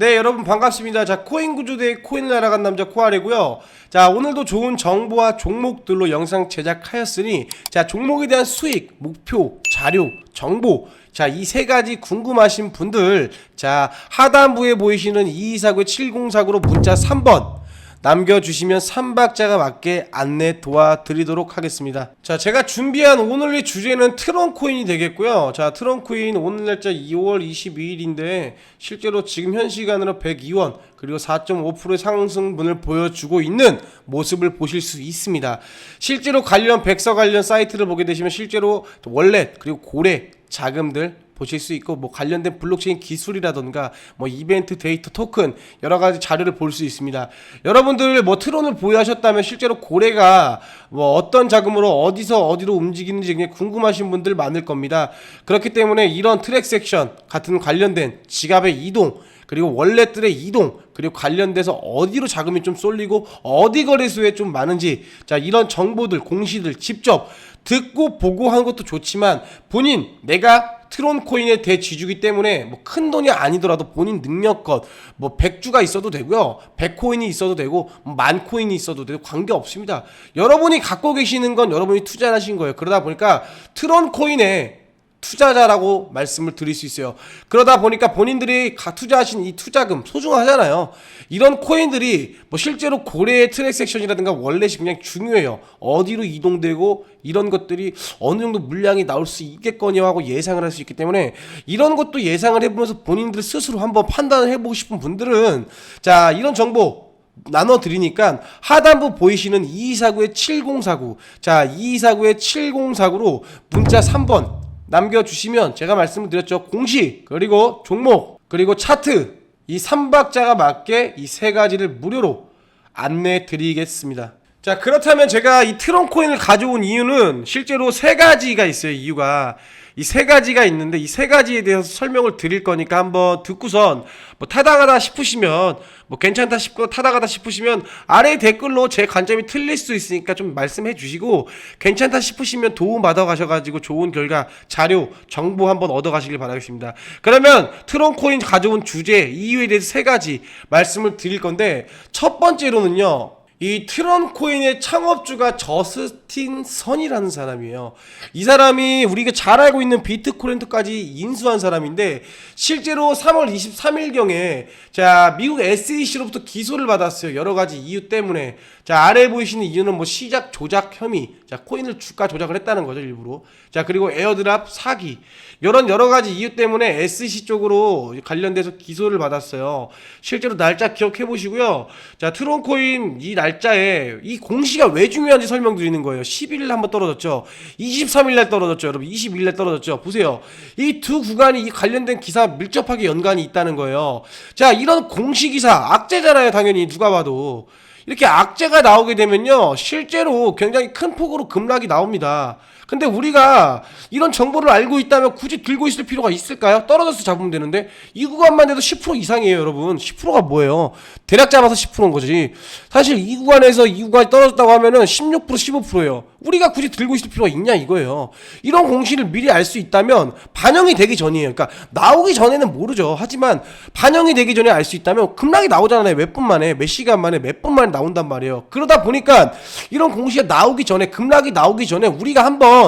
네, 여러분 반갑습니다. 자, 코인 구조대의 코인을 알아간 남자 코알이고요. 자, 오늘도 좋은 정보와 종목들로 영상 제작하였으니, 자, 종목에 대한 수익, 목표, 자료, 정보, 자, 이 세 가지 궁금하신 분들, 자, 하단부에 보이시는 2249-7049로 문자 3번 남겨주시면 3박자가 맞게 안내 도와드리도록 하겠습니다. 자, 제가 준비한 오늘의 주제는 트론코인이 되겠고요. 자, 트론코인 오늘 날짜 2월 22일인데 실제로 지금 현 시간으로 102원 그리고 4.5%의 상승분을 보여주고 있는 모습을 보실 수 있습니다. 실제로 관련 백서 관련 사이트를 보게 되시면 실제로 월렛 그리고 고래 자금들 보실 수 있고, 뭐 관련된 블록체인 기술이라던가 뭐 이벤트 데이터 토큰 여러 가지 자료를 볼 수 있습니다. 여러분들 뭐 트론을 보유하셨다면 실제로 고래가 뭐 어떤 자금으로 어디서 어디로 움직이는지 굉장히 궁금하신 분들 많을 겁니다. 그렇기 때문에 이런 트랙 섹션 같은 관련된 지갑의 이동 그리고 월렛들의 이동 그리고 관련돼서 어디로 자금이 좀 쏠리고 어디 거래소에 좀 많은지, 자, 이런 정보들 공시들 직접 듣고 보고 하는 것도 좋지만 본인 내가 트론코인의 대지주기 때문에 뭐 큰 돈이 아니더라도 본인 능력껏 뭐 100주가 있어도 되고요, 100코인이 있어도 되고 만 코인이 있어도 되고 관계없습니다. 여러분이 갖고 계시는 건 여러분이 투자를 하신 거예요. 그러다 보니까 트론코인에 투자자라고 말씀을 드릴 수 있어요. 그러다 보니까 본인들이 투자하신 이 투자금 소중하잖아요. 이런 코인들이 뭐 실제로 고래의 트랜잭션이라든가 월렛이 굉장히 중요해요. 어디로 이동되고 이런 것들이 어느 정도 물량이 나올 수 있겠거니 하고 예상을 할 수 있기 때문에 이런 것도 예상을 해보면서 본인들 스스로 한번 판단을 해보고 싶은 분들은, 자, 이런 정보 나눠드리니까 하단부 보이시는 2249-7049, 자, 2249-7049로 문자 3번 남겨주시면 제가 말씀을 드렸죠. 공시 그리고 종목 그리고 차트 이 3박자가 맞게 이 세 가지를 무료로 안내 드리겠습니다. 자, 그렇다면 제가 이 트론코인을 가져온 이유는 실제로 세 가지가 있어요. 이유가 이 세 가지가 있는데 이 세 가지에 대해서 설명을 드릴 거니까 한번 듣고선 뭐 타당하다 싶으시면, 뭐 괜찮다 싶고 타당하다 싶으시면 아래 댓글로 제 관점이 틀릴 수 있으니까 좀 말씀해 주시고, 괜찮다 싶으시면 도움 받아 가셔가지고 좋은 결과 자료 정보 한번 얻어 가시길 바라겠습니다. 그러면 트론코인 가져온 주제 이유에 대해서 세 가지 말씀을 드릴 건데, 첫 번째로는요, 이 트론코인의 창업주가 저스틴 선이라는 사람이에요. 이 사람이 우리가 잘 알고 있는 비트코인트까지 인수한 사람인데 실제로 3월 23일경에 자, 미국 SEC로부터 기소를 받았어요. 여러 가지 이유 때문에. 자, 아래에 보이시는 이유는 뭐 시작 조작 혐의, 자, 코인을 주가 조작을 했다는 거죠, 일부러. 자, 그리고 에어드랍 사기, 이런 여러 가지 이유 때문에 SEC 쪽으로 관련돼서 기소를 받았어요. 실제로 날짜 기억해 보시고요. 자, 트론코인 이 날짜에 이 공시가 왜 중요한지 설명드리는 거예요. 11일 한번 떨어졌죠. 23일 날 떨어졌죠. 여러분 22일 날 떨어졌죠. 보세요. 이 두 구간이 이 관련된 기사 밀접하게 연관이 있다는 거예요. 자, 이런 공시 기사 악재잖아요. 당연히 누가 봐도. 이렇게 악재가 나오게 되면요, 실제로 굉장히 큰 폭으로 급락이 나옵니다. 근데 우리가 이런 정보를 알고 있다면 굳이 들고 있을 필요가 있을까요? 떨어져서 잡으면 되는데 이 구간만 해도 10% 이상이에요. 여러분 10%가 뭐예요? 대략 잡아서 10%인 거지. 사실 이 구간에서 이 구간이 떨어졌다고 하면은 16% 15%예요 우리가 굳이 들고 있을 필요가 있냐 이거예요. 이런 공시를 미리 알 수 있다면 반영이 되기 전이에요. 그러니까 나오기 전에는 모르죠. 하지만 반영이 되기 전에 알 수 있다면 급락이 나오잖아요. 몇 분 만에, 몇 시간 만에, 몇 분 만에 나온단 말이에요. 그러다 보니까 이런 공시가 나오기 전에, 급락이 나오기 전에 우리가 한번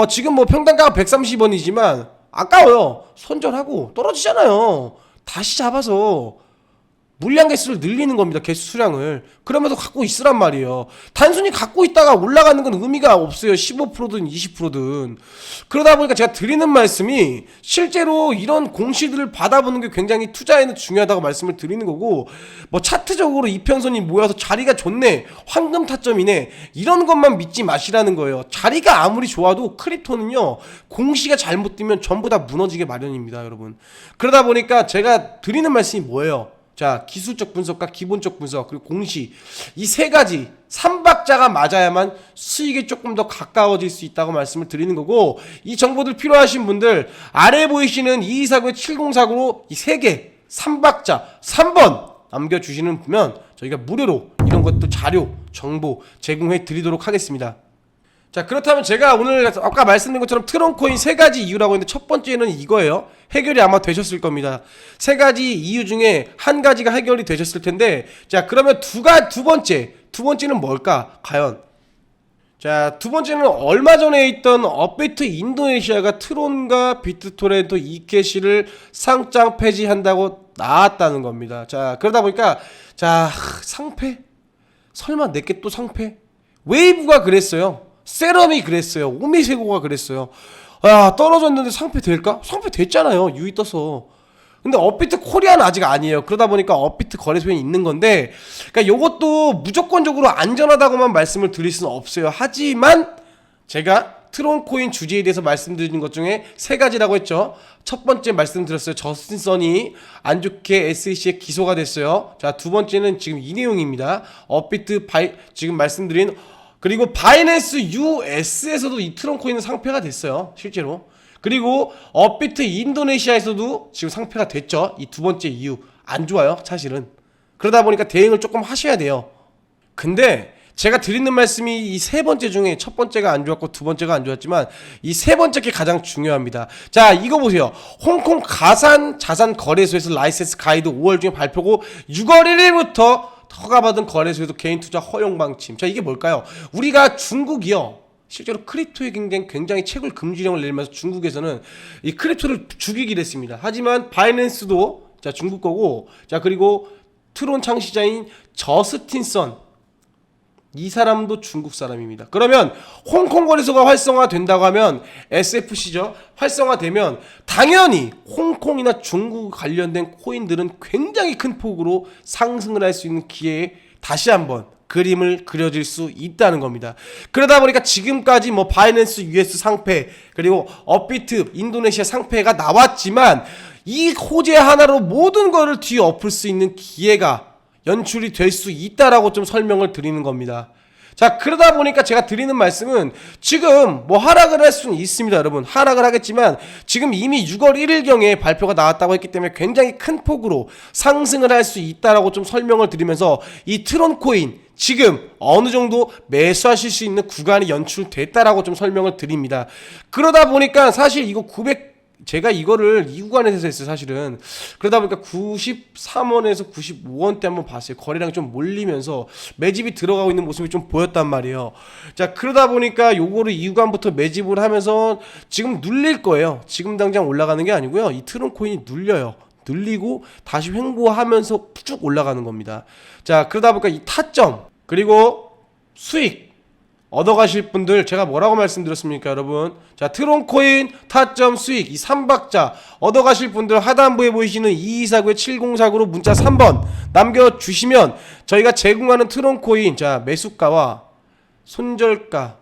지금 뭐 평단가가 130원이지만 아까워요. 손절하고 떨어지잖아요. 다시 잡아서 물량 개수를 늘리는 겁니다. 개수 수량을. 그러면서 갖고 있으란 말이에요. 단순히 갖고 있다가 올라가는 건 의미가 없어요. 15%든 20%든. 그러다 보니까 제가 드리는 말씀이 실제로 이런 공시들을 받아보는 게 굉장히 투자에는 중요하다고 말씀을 드리는 거고, 뭐 차트적으로 이평선이 모여서 자리가 좋네, 황금 타점이네, 이런 것만 믿지 마시라는 거예요. 자리가 아무리 좋아도 크립토는요, 공시가 잘못 뜨면 전부 다 무너지게 마련입니다, 여러분. 그러다 보니까 제가 드리는 말씀이 뭐예요? 자, 기술적 분석과 기본적 분석 그리고 공시, 이 세 가지 3박자가 맞아야만 수익에 조금 더 가까워질 수 있다고 말씀을 드리는 거고, 이 정보들 필요하신 분들 아래 보이시는 2249-7049로 이 세 개 3박자 3번 남겨주시는 면 저희가 무료로 이런 것도 자료 정보 제공해 드리도록 하겠습니다. 자, 그렇다면 제가 오늘 아까 말씀드린 것처럼 트론코인 세 가지 이유라고 했는데 첫 번째는 이거예요. 해결이 아마 되셨을 겁니다. 세 가지 이유 중에 한 가지가 해결이 되셨을 텐데, 자, 그러면 두 번째는 뭘까? 과연? 자, 두 번째는 얼마 전에 있던 업비트 인도네시아가 트론과 비트토렌토 이캐시를 상장 폐지한다고 나왔다는 겁니다. 자, 그러다 보니까 자, 상패? 설마 내게 또 상패? 웨이브가 그랬어요. 세럼이 그랬어요. 오미세고가 그랬어요. 야, 떨어졌는데 상패 될까? 상패 됐잖아요. 유이 떠서. 근데 업비트 코리아는 아직 아니에요. 그러다 보니까 업비트 거래소에 있는 건데, 그러니까 요것도 무조건적으로 안전하다고만 말씀을 드릴 수는 없어요. 하지만 제가 트론코인 주제에 대해서 말씀드린 것 중에 세 가지라고 했죠. 첫 번째 말씀드렸어요. 저스틴 선이 안 좋게 SEC에 기소가 됐어요. 자, 두 번째는 지금 이 내용입니다. 업비트 지금 말씀드린, 그리고 바이낸스 US에서도 이 트론코인은 상폐가 됐어요. 실제로. 그리고 업비트 인도네시아에서도 지금 상폐가 됐죠. 이 두 번째 이유. 안 좋아요, 사실은. 그러다 보니까 대응을 조금 하셔야 돼요. 근데 제가 드리는 말씀이 이 세 번째 중에 첫 번째가 안 좋았고 두 번째가 안 좋았지만 이 세 번째 게 가장 중요합니다. 자, 이거 보세요. 홍콩 가산 자산 거래소에서 라이센스 가이드 5월 중에 발표고 6월 1일부터 허가받은 거래소에도 개인 투자 허용 방침. 자, 이게 뭘까요? 우리가 중국이요, 실제로 크립토에 굉장히 채굴 금지령을 내리면서 중국에서는 이 크립토를 죽이기로 했습니다. 하지만 바이낸스도 자, 중국 거고, 자, 그리고 트론 창시자인 저스틴 선, 이 사람도 중국 사람입니다. 그러면 홍콩 거래소가 활성화된다고 하면 SFC죠. 활성화되면 당연히 홍콩이나 중국 관련된 코인들은 굉장히 큰 폭으로 상승을 할 수 있는 기회에 다시 한번 그림을 그려질 수 있다는 겁니다. 그러다 보니까 지금까지 뭐 바이낸스 US 상패, 그리고 업비트 인도네시아 상패가 나왔지만 이 호재 하나로 모든 거를 뒤엎을 수 있는 기회가 연출이 될 수 있다라고 좀 설명을 드리는 겁니다. 자, 그러다 보니까 제가 드리는 말씀은 지금 뭐 하락을 할 수는 있습니다, 여러분. 하락을 하겠지만 지금 이미 6월 1일경에 발표가 나왔다고 했기 때문에 굉장히 큰 폭으로 상승을 할 수 있다라고 좀 설명을 드리면서 이 트론코인 지금 어느 정도 매수하실 수 있는 구간이 연출됐다라고 좀 설명을 드립니다. 그러다 보니까 사실 이거 제가 이거를 이 구간에서 했어요, 사실은. 그러다 보니까 93원에서 95원대 한번 봤어요. 거래량이 좀 몰리면서 매집이 들어가고 있는 모습이 좀 보였단 말이에요. 자, 그러다 보니까 요거를 이 구간부터 매집을 하면서 지금 눌릴 거예요. 지금 당장 올라가는 게 아니고요. 이 트론코인이 눌려요. 눌리고 다시 횡보하면서 쭉 올라가는 겁니다. 자, 그러다 보니까 이 타점, 그리고 수익 얻어가실 분들, 제가 뭐라고 말씀드렸습니까, 여러분? 자, 트론코인 타점 수익 이 3박자 얻어가실 분들 하단부에 보이시는 2249-7049로 문자 3번 남겨주시면 저희가 제공하는 트론코인, 자, 매수가와 손절가,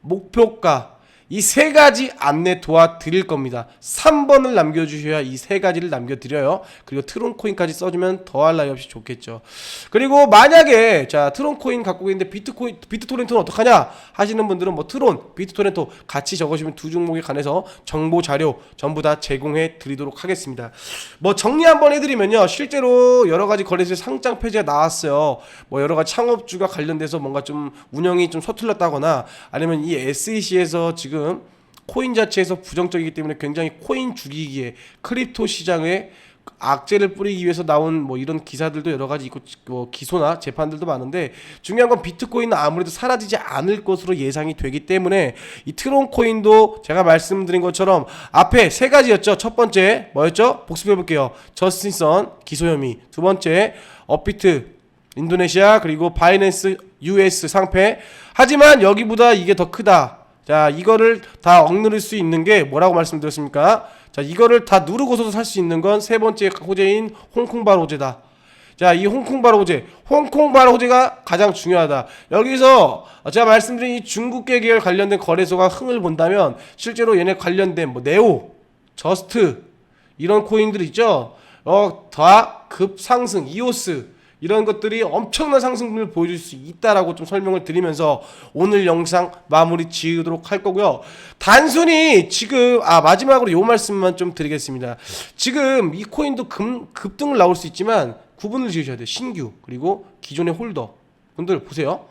목표가 이 세 가지 안내 도와드릴 겁니다. 3번을 남겨주셔야 이 세 가지를 남겨드려요. 그리고 트론코인까지 써주면 더할 나위 없이 좋겠죠. 그리고 만약에 자, 트론코인 갖고 있는데 비트토렌토는 어떡하냐 하시는 분들은 뭐 트론, 비트토렌토 같이 적으시면 두 종목에 관해서 정보 자료 전부 다 제공해 드리도록 하겠습니다. 뭐 정리 한번 해드리면요, 실제로 여러 가지 거래소에 상장 폐지가 나왔어요. 뭐 여러 가지 창업주가 관련돼서 뭔가 좀 운영이 좀 서툴렀다거나 아니면 이 SEC에서 지금 코인 자체에서 부정적이기 때문에 굉장히 코인 죽이기에 크립토 시장에 악재를 뿌리기 위해서 나온 뭐 이런 기사들도 여러 가지 있고, 뭐 기소나 재판들도 많은데 중요한 건 비트코인은 아무래도 사라지지 않을 것으로 예상이 되기 때문에 이 트론코인도 제가 말씀드린 것처럼 앞에 세 가지였죠. 첫 번째 뭐였죠? 복습해 볼게요. 저스틴 선 기소 혐의, 두 번째 업비트 인도네시아, 그리고 바이낸스 US 상패. 하지만 여기보다 이게 더 크다. 자, 이거를 다 억누를 수 있는 게 뭐라고 말씀드렸습니까? 자, 이거를 다 누르고서도 살 수 있는 건 세 번째 호재인 홍콩발 호재다. 자, 이 홍콩발 호재가 가장 중요하다. 여기서 제가 말씀드린 이 중국계 계열 관련된 거래소가 흥을 본다면 실제로 얘네 관련된 뭐 네오, 저스트 이런 코인들 있죠. 다 급상승, 이오스 이런 것들이 엄청난 상승률을 보여줄 수 있다라고 좀 설명을 드리면서 오늘 영상 마무리 지으도록 할 거고요. 단순히 지금 마지막으로 요 말씀만 좀 드리겠습니다. 지금 이 코인도 급등을 나올 수 있지만 구분을 지으셔야 돼요. 신규 그리고 기존의 홀더 분들 보세요.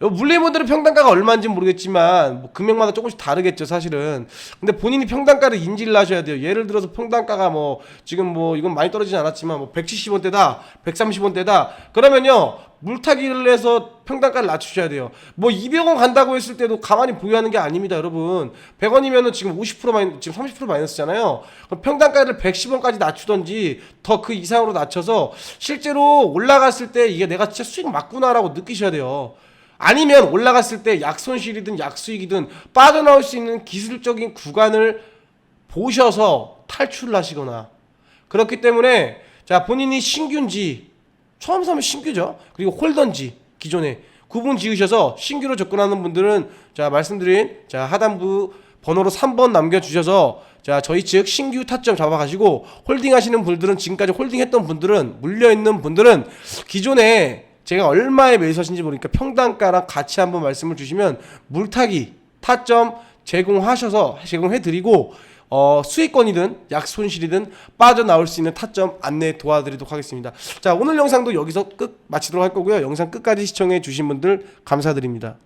물리분들은 평단가가 얼마인지 모르겠지만 뭐 금액마다 조금씩 다르겠죠 사실은. 근데 본인이 평단가를 인지를 하셔야 돼요. 예를 들어서 평단가가 뭐 지금 뭐 이건 많이 떨어지진 않았지만 뭐 170원대다 130원대다 그러면요 물타기를 해서 평단가를 낮추셔야 돼요. 뭐 200원 간다고 했을 때도 가만히 보유하는 게 아닙니다 여러분. 100원이면은 지금 50% 마이너스, 지금 30% 마이너스잖아요. 그럼 평단가를 110원까지 낮추던지 더 그 이상으로 낮춰서 실제로 올라갔을 때 이게 내가 진짜 수익 맞구나라고 느끼셔야 돼요. 아니면 올라갔을 때 약손실이든 약수익이든 빠져나올 수 있는 기술적인 구간을 보셔서 탈출을 하시거나. 그렇기 때문에 자 본인이 신규인지 처음 사면 신규죠. 그리고 홀던지 기존에 구분 지으셔서 신규로 접근하는 분들은 자 말씀드린 자 하단부 번호로 3번 남겨주셔서 자 저희 측 신규 타점 잡아가시고 홀딩 하시는 분들은 지금까지 홀딩했던 분들은 물려있는 분들은 기존에 제가 얼마에 매수하신지 모르니까 평단가랑 같이 한번 말씀을 주시면 물타기 타점 제공해드리고 수익권이든 약손실이든 빠져나올 수 있는 타점 안내 도와드리도록 하겠습니다. 자 오늘 영상도 여기서 끝 마치도록 할 거고요. 영상 끝까지 시청해 주신 분들 감사드립니다.